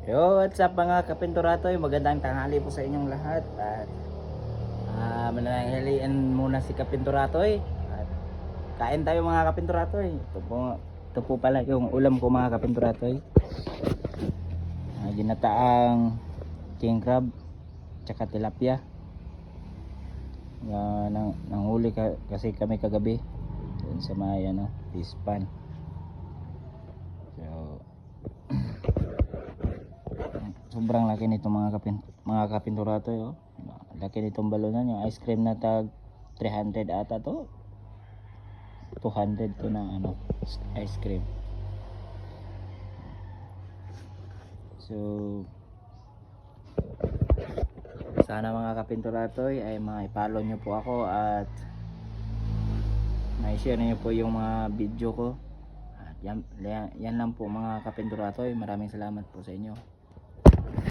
Yo, what's up mga kapinturatoy? Magandang tanghali po sa inyong lahat. At mananghalian muna si kapinturatoy. At kain tayo mga kapinturatoy. Ito po pala yung ulam ko mga kapinturatoy. Ginataang king crab tsaka tilapia. Nanghuli kasi kami kagabi dun sa may fish pan. So sobrang laki nito mga kapinturato oh. Laki nitong balunan, yung ice cream na tag 300 ata to. 200 to na ice cream. So sana mga kapinturato ay ma-follow nyo po ako at ma-share nyo po yung mga video ko. At yan lang po mga kapinturato. Maraming salamat po sa inyo.